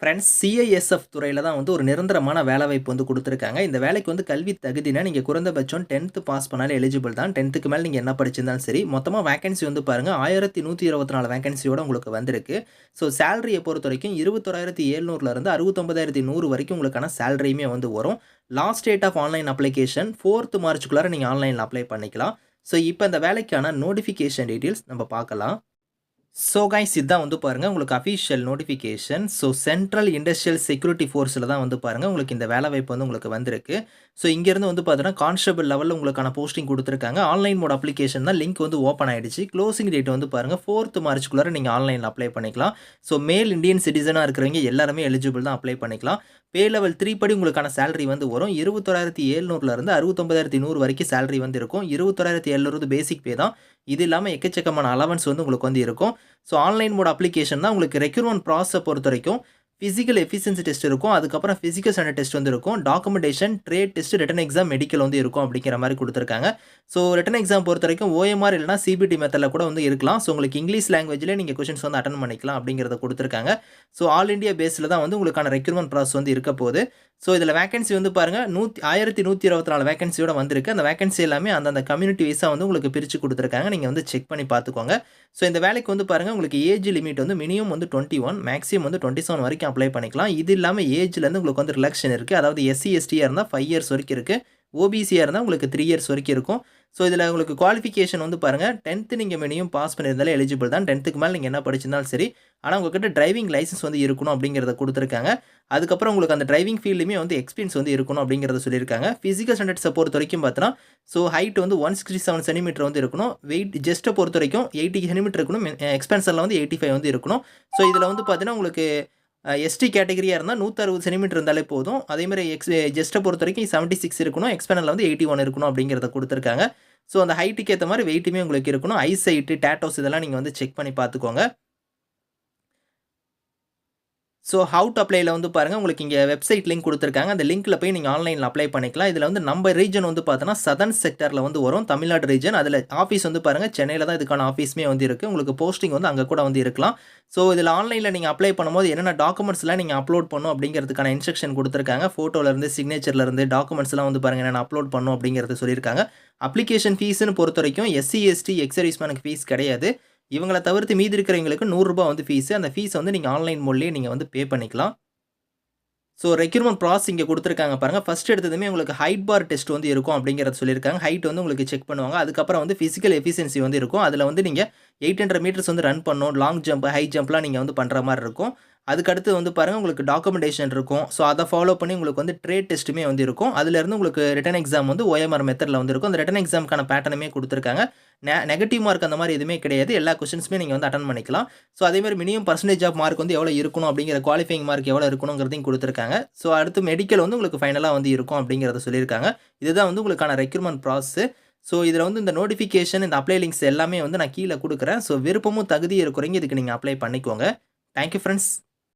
Friends CISF துறையில தான் வந்து ஒரு நிரந்தரமான வேலைவாய்ப்பு வந்து குடுத்துருக்காங்க. இந்த வேலைக்கு வந்து கல்வி தகுதினா, நீங்க குறைந்தபட்சம் 10த் பாஸ் பண்ணாலே எலிஜிபிள் தான். 10த்துக்கு மேல நீங்க என்ன படிச்சிருந்தாலும் சரி. மொத்தமா வேக்கன்சி வந்து பாருங்க 1124 வேக்கன்சியோட உங்களுக்கு வந்திருக்கு. ஸோ சேலரிய பொறுத்தவரைக்கும் 21,700 இருந்து 69,100 வரைக்கும் உங்களுக்கான சேலரியுமே வந்து வரும். Last date of online application 4த் மார்ச்சுக்குள்ளார நீங்க ஆன்லைன்ல அப்ளை பண்ணிக்கலாம். ஸோ இப்ப இந்த வேலைக்கான நோட்டிஃபிகேஷன் டீட்டெயில்ஸ் நம்ம பார்க்கலாம். ஸோ கைஸ் இதான் வந்து பாருங்க உங்களுக்கு official notification. So central industrial security ஃபோர்ஸில தான் வந்து பாருங்க உங்களுக்கு இந்த வேலைவாய்ப்பு வந்து உங்களுக்கு வந்திருக்கு. ஸோ இங்கேருந்து வந்து பார்த்தீங்கன்னா கான்ஸ்டபிள் லெவலில் உங்களுக்கான போஸ்டிங் கொடுத்துருக்காங்க. ஆன்லைன் மோட் அப்ளிகேஷன் தான் லிங்க் வந்து ஓப்பன் ஆயிடுச்சு. க்ளோசிங் டேட் வந்து பாருங்க 4th மார்ச்சுக்குள்ளார நீங்கள் ஆன்லைனில் அப்ளை பண்ணிக்கலாம். ஸோ மேல் இந்தியன் சிட்டிசனாக இருக்கிறவங்க எல்லாருமே எலிஜிபிள் தான் அப்ளை பண்ணிக்கலாம். பே லெவல் 3 படி உங்களுக்கான சேலரி வந்து வரும். 21,700 இருந்து 69,100 வரைக்கும் சேலரி வந்து இருக்கும். 21,700 பேசிக் பே தான். இது இல்லாம எக்கச்சக்கமான அலவன்ஸ் வந்து உங்களுக்கு வந்து இருக்கும். ஸோ ஆன்லைன் மோட் அப்ளிகேஷன் தான் உங்களுக்கு ரெக்ரூட்மெண்ட் ப்ராசஸ பொறுத்தவரைக்கும் பிசிக்கல் எஃபிஷியன்சி டெஸ்ட் இருக்கும். அதுக்கப்புறம் பிசிக்கல் ஸ்டாண்டர்ட் டெஸ்ட் வந்து இருக்கும். Documentation, trade test, written exam, medical வந்து இருக்கும் அப்படிங்கிற மாரி குடுத்துருக்காங்க. ஸோ ரிட்டன் எக்ஸாம் பொறுத்தவரைக்கும் ஓஎம்ஆர் இல்லனா சிபிடி மெத்தட்ல கூட வந்து இருக்கலாம். ஸோ உங்களுக்கு இங்கிலீஷ் லாங்குவேஜ்லயே நீங்க கொஸ்டின்ஸ் வந்து அட்டெண்ட் பண்ணிக்கலாம் அப்படிங்கிறத குடுத்துருக்காங்க. ஸோ ஆல் இண்டியா பேஸ்ல தான் வந்து உங்களுக்கான ரெக்ரூட்மெண்ட் ப்ராசஸ் வந்து இருக்க போகுது. ஸோ இதில வேக்கன்சி வந்து பாருங்க 1124 வேக்கன்சியோட வந்திருக்கு. அந்த வேக்கன்சி எல்லாமே அந்தந்த கம்யூனிட்டி வைஸா வந்து உங்களுக்கு பிரிச்சு குடுத்துருக்காங்க. நீங்க வந்து செக் பண்ணி பார்த்துக்கோங்க. ஸோ இந்த வேலைக்கு வந்து பாருங்க உங்களுக்கு ஏஜ் லிமிட் வந்து மினிமம் வந்து 21 மேக்ஸிமம் வந்து 27 வரைக்கும் அப்ளை பண்ணிக்கலாம். இது இல்லாம ஏஜ்லேருந்து உங்களுக்கு வந்து ரிலாக்ஷன் இருக்கு. அதாவது எஸ்சி, எஸ்டியா இருந்தா 5 இயர்ஸ் வரைக்கும் இருக்கு. ஓபிசியா இருந்தா உங்களுக்கு 3 இயர்ஸ் வரைக்கும் இருக்கும். ஸோ இதில உங்களுக்கு குவாலிஃபிகேஷன் வந்து பாருங்க 10த் நீங்க மினிமம் பாஸ் பண்ணியிருந்தாலே எலிஜிபிள் தான். 10த்துக்கு மேல நீங்க என்ன படிச்சிருந்தாலும் சரி. ஆனா உங்ககிட்ட டிரைவிங் லைசென்ஸ் வந்து இருக்கணும் அப்படிங்கிறத குடுத்துருக்காங்க. அதுக்கப்புறம் உங்களுக்கு அந்த டிரைவிங் ஃபீல்டுமே வந்து எக்ஸ்பீரியன்ஸ் வந்து இருக்கணும் அப்படிங்கிறத சொல்லியிருக்காங்க. பிசிக்கல் ஸ்டாண்டர்ட்ஸ பொறுத்தவரைக்கும் பார்த்தோன்னா, ஸோ ஹைட் வந்து 167 சென்டிமீட்டர் வந்து இருக்கணும். வெயிட் செஸ்ட்ட பொறுத்தவரைக்கும் 80 சென்டிமீட்டர் இருக்கணும். எக்ஸ்பென்சர்ல வந்து 85 வந்து இருக்கணும். ஸோ இதில வந்து பார்த்தீங்கன்னா உங்களுக்கு எஸ்டி கேட்டகரியா இருந்தா 160 சென்டிமீட்டர் இருந்தாலே போதும். அதேமாரி செஸ்ட்ட பொறுத்தவரைக்கும் 76 இருக்கணும். எக்ஸ்பேனர்ல வந்து 81 இருக்கணும் அப்படிங்கிறத குடுத்துருக்காங்க. ஸோ அந்த ஹைட்டுக்கு ஏத்த மாரி வெயிட்டுமே உங்களுக்கு இருக்கணும். ஐ சைட், டாட்டோஸ் இதெல்லாம் நீங்க வந்து செக் பண்ணி பார்த்துக்கோங்க. ஸோ ஹவ் டு அப்ளைல வந்து பாருங்க உங்களுக்கு இங்க வெப்சைட் லிங்க் குடுத்துருக்காங்க. அந்த லிங்க்ல போய் நீங்க ஆன்லைன்ல அப்ளை பண்ணிக்கலாம். இதுல வந்து நம்ம ரீஜன் வந்து பார்த்தோன்னா, சதர்ன் செக்டார்ல வந்து வரும். தமிழ்நாடு ரீஜன். அதுல ஆஃபீஸ் வந்து பாருங்க சென்னையில தான் இதுக்கான ஆஃபீஸுமே வந்து இருக்கு. உங்களுக்கு போஸ்டிங் வந்து அங்க கூட வந்து இருக்கலாம். ஸோ இதில ஆன்லைன்ல நீங்க அப்ளை பண்ணும்போது என்னென்ன டாக்குமெண்ட்ஸ்லாம் நீங்க அப்லோட் பண்ணணும் அப்படிங்கிறதுக்கான இன்ஸ்ட்ரக்ஷன் குடுத்துருக்காங்க. ஃபோட்டோல இருந்து, சிக்னேச்சர்ல இருந்து டாக்குமெண்ட்ஸ்லாம் வந்து பாருங்க என்னென்ன அப்லோட் பண்ணணும் அப்படிங்கிறத சொல்லியிருக்காங்க. அப்ளிகேஷன் ஃபீஸ்ன்னு பொறுத்தவரைக்கும் எஸ்சி, எஸ்டி, எக்ஸ் சர்வீஸ்மேனுக்கு ஃபீஸ் கிடையாது. இவங்கள தவிர்த்து மீதி இருக்கிறவங்களுக்கு ரூ. 100 வந்து ஃபீஸ். அந்த ஃபீஸ வந்து நீங்க ஆன்லைன் மோட்லயே நீங்க வந்து பே பண்ணிக்கலாம். ஸோ ரெக்ரூட்மெண்ட் ப்ராசஸ் இங்க குடுத்துருக்காங்க பாருங்க. ஃபர்ஸ்ட் எடுத்ததுமே உங்களுக்கு ஹைட் பார் டெஸ்ட் வந்து இருக்கும் அப்படிங்கிறத சொல்லியிருக்காங்க. ஹைட் வந்து உங்களுக்கு செக் பண்ணுவாங்க. அதுக்கப்புறம் வந்து பிசிக்கல் எஃபிஷியன்சி வந்து இருக்கும். அதில வந்து நீங்க 800 மீட்டர்ஸ் வந்து ரன் பண்ணணும். லாங் ஜம்ப், ஹை ஜம்ப்லாம் நீங்க வந்து பண்ற மாரி இருக்கும். அதுக்கடுத்து வந்து பாருங்க உங்களுக்கு டாக்குமெண்டேஷன் இருக்கும். ஸோ அத ஃபாலோ பண்ணி உங்களுக்கு வந்து ட்ரேட் டெஸ்ட்டுமே வந்து இருக்கும். அதிலிருந்து உங்களுக்கு ரிட்டன் எக்ஸாம் வந்து ஓஎம்ஆர் மெத்தட்ல வந்து இருக்கும். அந்த ரிட்டன் எக்ஸாம்க்கான பேட்டர்னுமே குடுத்துருக்காங்க. நெகட்டிவ் மார்க் அந்த மாரி எதுவுமே கிடையாது. எல்லா கொஸ்டின்ஸுமே நீங்க வந்து அட்டெண்ட் பண்ணிக்கலாம். ஸோ அதேமாரி மினிமம் பெர்சன்டேஜ் ஆஃப் மார்க் வந்து எவ்வளோ இருக்கணும் அப்படிங்கிற குவாலிஃபையிங் மார்க் எவ்வளோ இருக்கணுங்கிறதையும் குடுத்துருக்காங்க. ஸோ அடுத்து மெடிக்கல் வந்து உங்களுக்கு ஃபைனலா வந்து இருக்கும் அப்படிங்கிறத சொல்லியிருக்காங்க. இதுதான் வந்து உங்களுக்கான ரெக்ரூட்மெண்ட் ப்ராசஸ். ஸோ இதில வந்து இந்த நோட்டிஃபிகேஷன், இந்த அப்ளை லிங்க்ஸ் எல்லாமே வந்து நான் கீழ குடுக்குறேன். ஸோ விருப்பமும் தகுதியும் இருக்கிறவங்க இதுக்கு நீங்க அப்ளை பண்ணிக்கோங்க. Thank you friends.